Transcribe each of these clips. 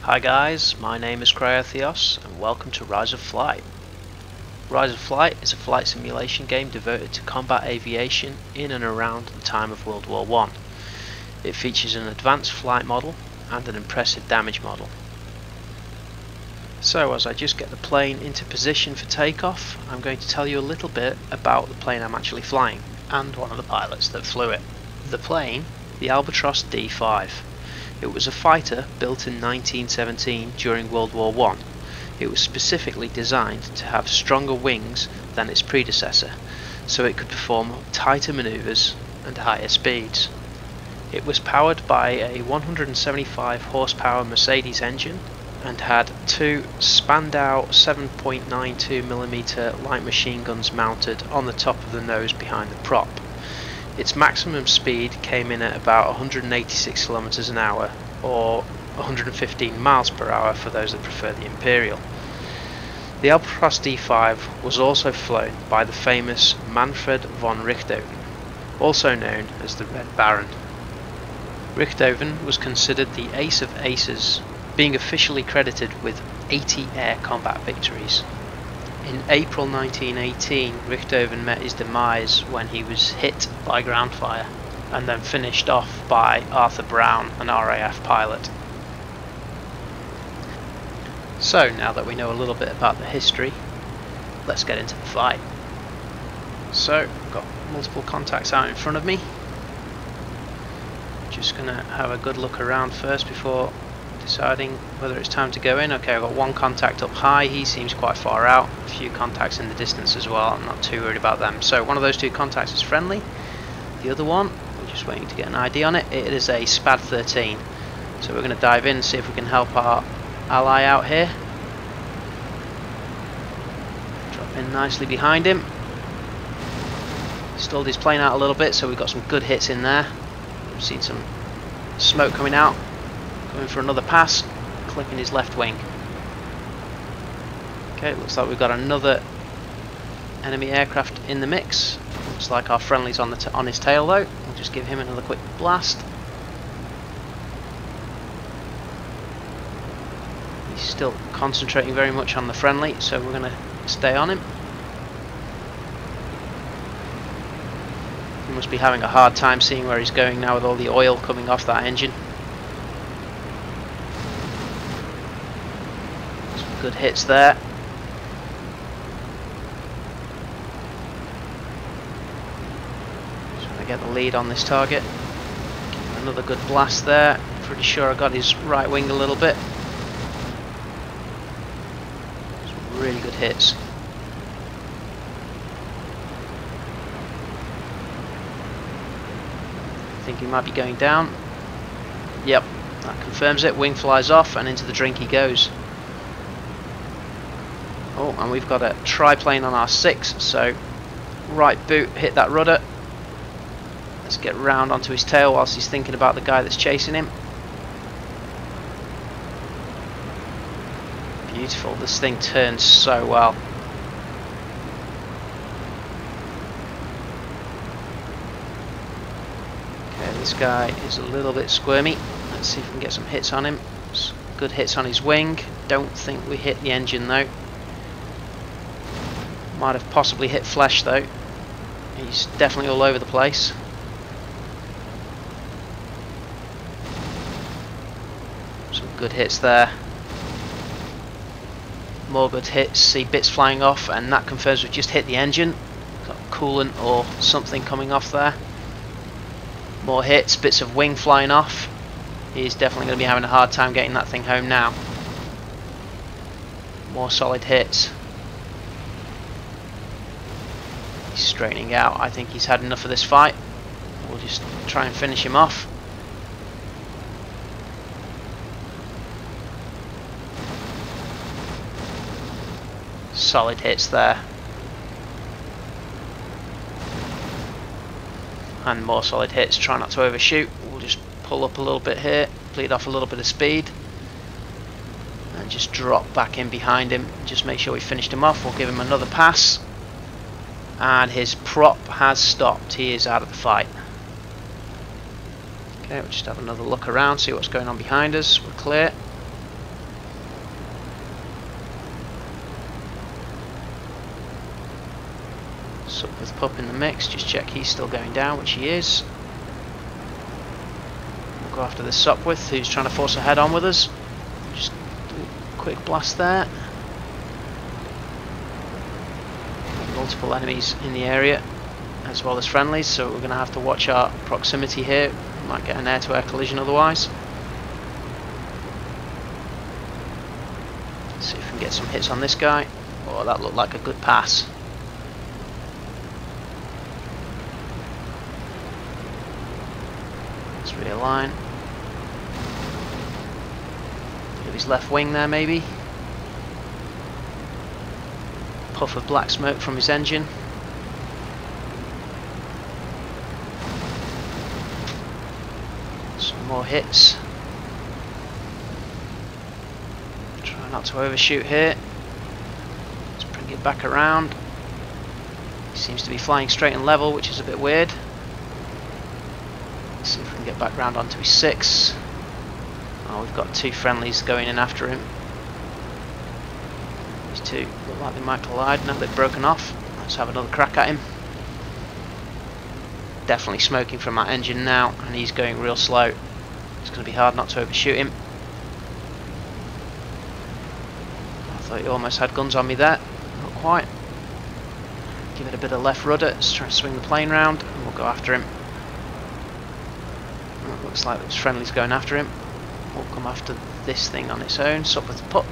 Hi guys, my name is Cryotheos and welcome to Rise of Flight. Rise of Flight is a flight simulation game devoted to combat aviation in and around the time of World War I. It features an advanced flight model and an impressive damage model. So as I just get the plane into position for takeoff, I'm going to tell you a little bit about the plane I'm actually flying and one of the pilots that flew it. The plane, the Albatros d.v. It was a fighter built in 1917 during World War I. It was specifically designed to have stronger wings than its predecessor, so it could perform tighter manoeuvres and higher speeds. It was powered by a 175 horsepower Mercedes engine and had two Spandau 7.92mm light machine guns mounted on the top of the nose behind the prop. Its maximum speed came in at about 186 km an hour, or 115 miles per hour for those that prefer the Imperial. The Albatros d.v was also flown by the famous Manfred von Richthofen, also known as the Red Baron. Richthofen was considered the ace of aces, being officially credited with 80 air combat victories. In April 1918, Richthofen met his demise when he was hit by ground fire and then finished off by Arthur Brown, an RAF pilot. So now that we know a little bit about the history, let's get into the fight. So, I've got multiple contacts out in front of me. Just going to have a good look around first before deciding whether it's time to go in. Okay, I've got one contact up high, he seems quite far out. A few contacts in the distance as well, I'm not too worried about them. So one of those two contacts is friendly, the other one, we're just waiting to get an ID on it. It is a SPAD 13. So we're going to dive in and see if we can help our ally out here. Drop in nicely behind him. Stalled his plane out a little bit, so we've got some good hits in there. We've seen some smoke coming out. Going for another pass, clipping his left wing. Okay, looks like we've got another enemy aircraft in the mix. Looks like our friendly's on his tail though. We'll just give him another quick blast. He's still concentrating very much on the friendly, so we're going to stay on him. He must be having a hard time seeing where he's going now with all the oil coming off that engine. Good hits there. Just want to get the lead on this target. Another good blast there. Pretty sure I got his right wing a little bit. Some really good hits. I think he might be going down. Yep, that confirms it. Wing flies off and into the drink he goes. Oh, and we've got a triplane on our 6, so right boot, hit that rudder. Let's get round onto his tail whilst he's thinking about the guy that's chasing him. Beautiful, this thing turns so well. Okay, this guy is a little bit squirmy. Let's see if we can get some hits on him. Some good hits on his wing. Don't think we hit the engine though. Might have possibly hit flesh though. He's definitely all over the place. Some good hits there. More good hits. See bits flying off, and that confirms we've just hit the engine. Got coolant or something coming off there. More hits, bits of wing flying off. He's definitely going to be having a hard time getting that thing home now. More solid hits. Straightening out. I think he's had enough of this fight. We'll just try and finish him off. Solid hits there. And more solid hits. Try not to overshoot. We'll just pull up a little bit here, bleed off a little bit of speed, and just drop back in behind him. Just make sure we finished him off. We'll give him another pass. And his prop has stopped. He is out of the fight. Okay, we'll just have another look around, see what's going on behind us. We're clear. Sup with Pup in the mix, just check he's still going down, which he is. We'll go after this Sopwith who's trying to force a head on with us. Just do a quick blast there. Multiple enemies in the area as well as friendlies, so we're going to have to watch our proximity here. We might get an air-to-air collision otherwise. Let's see if we can get some hits on this guy. Oh, that looked like a good pass. Let's realign. Bit of his left wing there maybe. Puff of black smoke from his engine. Some more hits. Try not to overshoot here. Let's bring it back around. He seems to be flying straight and level, which is a bit weird. Let's see if we can get back round onto his 6. Oh, we've got 2 friendlies going in after him. These 2 look like they might collide. Now they've broken off. Let's have another crack at him. Definitely smoking from that engine now, and he's going real slow. It's going to be hard not to overshoot him. I thought he almost had guns on me there. Not quite. Give it a bit of left rudder. Let's try and swing the plane round, and we'll go after him. It looks like there's friendlies going after him. We'll come after this thing on its own. Sup with the Pup.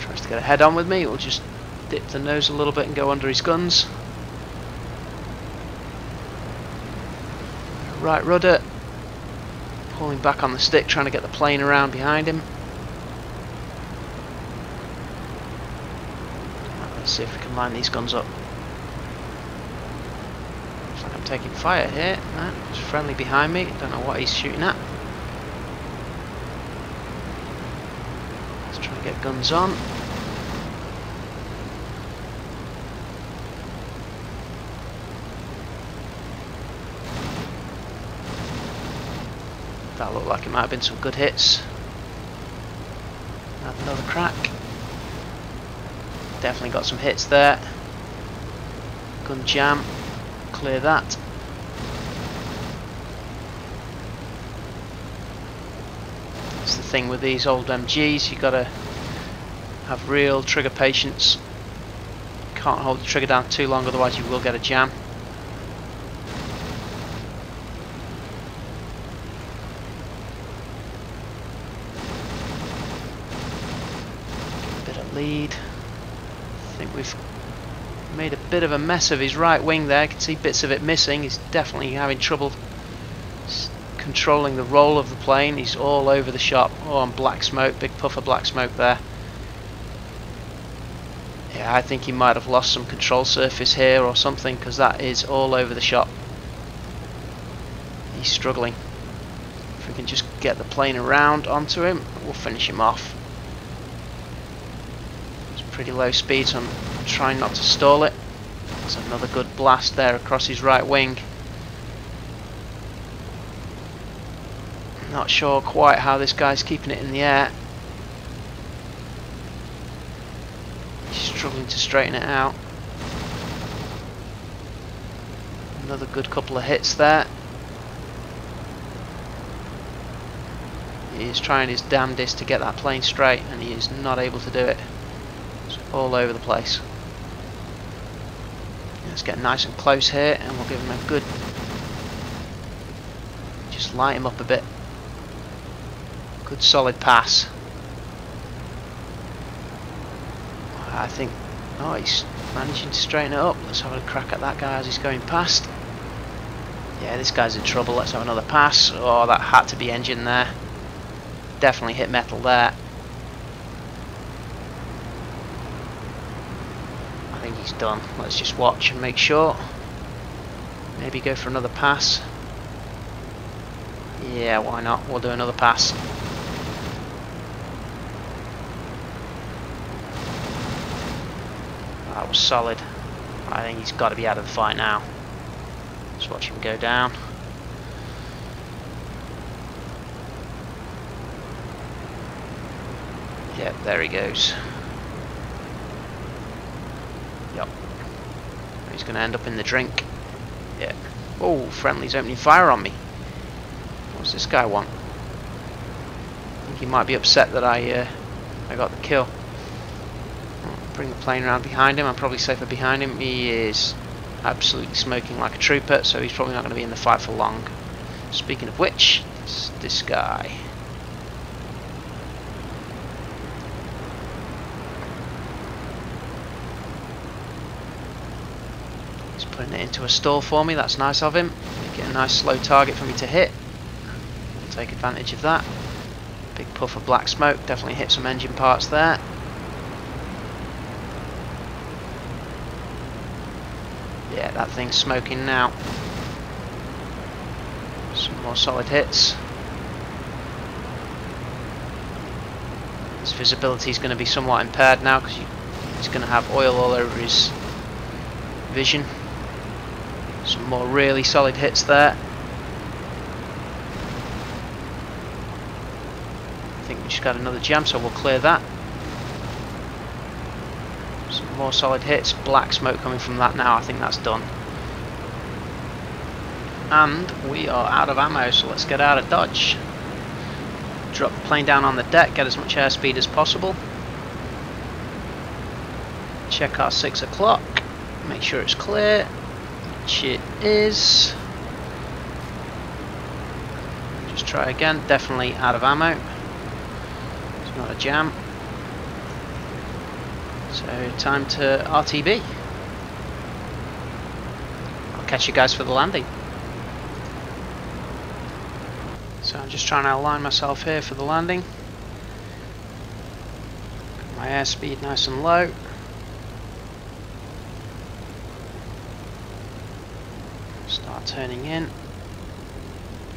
Tries to get a head on with me. We'll just dip the nose a little bit and go under his guns. Right rudder. Pulling back on the stick, trying to get the plane around behind him. Let's see if we can line these guns up. Looks like I'm taking fire here. There's a friendly behind me. Don't know what he's shooting at. Let's try to get guns on. That looked like it might have been some good hits. Have another crack. Definitely got some hits there. Gun jam. Clear that. That's the thing with these old MGs. You've got to have real trigger patience. Can't hold the trigger down too long, otherwise you will get a jam. Lead. I think we've made a bit of a mess of his right wing there. You can see bits of it missing. He's definitely having trouble controlling the roll of the plane. He's all over the shop. Oh, and black smoke, big puff of black smoke there. Yeah, I think he might have lost some control surface here or something, because that is all over the shop. He's struggling. If we can just get the plane around onto him, we'll finish him off. Pretty low speed, so I'm trying not to stall it. There's another good blast there across his right wing. Not sure quite how this guy's keeping it in the air. He's struggling to straighten it out. Another good couple of hits there. He is trying his damnedest to get that plane straight, and he is not able to do it. All over the place. Let's get nice and close here, and we'll give him a good, just light him up a bit. Good solid pass. I think, oh, he's managing to straighten it up. Let's have a crack at that guy as he's going past. Yeah, this guy's in trouble. Let's have another pass. Oh, that had to be engine there. Definitely hit metal there. He's done. Let's just watch and make sure. Maybe go for another pass. Yeah, why not? We'll do another pass. That was solid. I think he's got to be out of the fight now. Let's watch him go down. Yep, there he goes. He's going to end up in the drink. Yeah. Oh, friendly's opening fire on me. What's this guy want? I think he might be upset that I got the kill. I'll bring the plane around behind him. I'm probably safer behind him. He is absolutely smoking like a trooper, so he's probably not going to be in the fight for long. Speaking of which, it's this guy. He's putting it into a stall for me. That's nice of him. Get a nice slow target for me to hit. I'll take advantage of that. Big puff of black smoke. Definitely hit some engine parts there. Yeah, that thing's smoking now. Some more solid hits. His visibility is going to be somewhat impaired now because he's going to have oil all over his vision. Some more really solid hits there. I think we just got another jam, so we'll clear that. Some more solid hits. Black smoke coming from that now. I think that's done. And we are out of ammo, so let's get out of Dodge. Drop the plane down on the deck, get as much airspeed as possible. Check our 6 o'clock. Make sure it's clear, which it is. Just try again. Definitely out of ammo. It's not a jam. So time to RTB. I'll catch you guys for the landing. So I'm just trying to align myself here for the landing. Got my airspeed nice and low. Start turning in.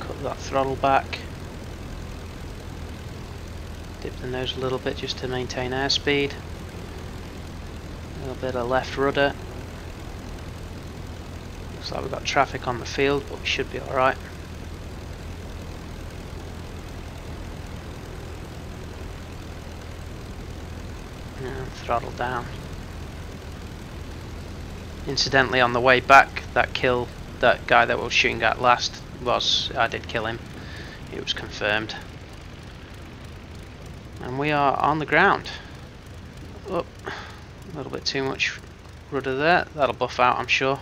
Cut that throttle back. Dip the nose a little bit just to maintain airspeed. A little bit of left rudder. Looks like we've got traffic on the field, but we should be alright. And throttle down. Incidentally, on the way back, that guy that we were shooting at last I did kill him. It was confirmed. And we are on the ground. Oh, a little bit too much rudder there. That'll buff out, I'm sure.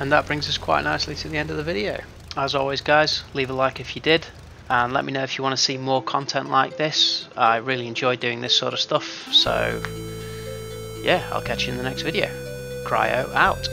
And that brings us quite nicely to the end of the video. As always, guys, leave a like if you did. And let me know if you want to see more content like this. I really enjoy doing this sort of stuff. So, yeah, I'll catch you in the next video. Cryo out.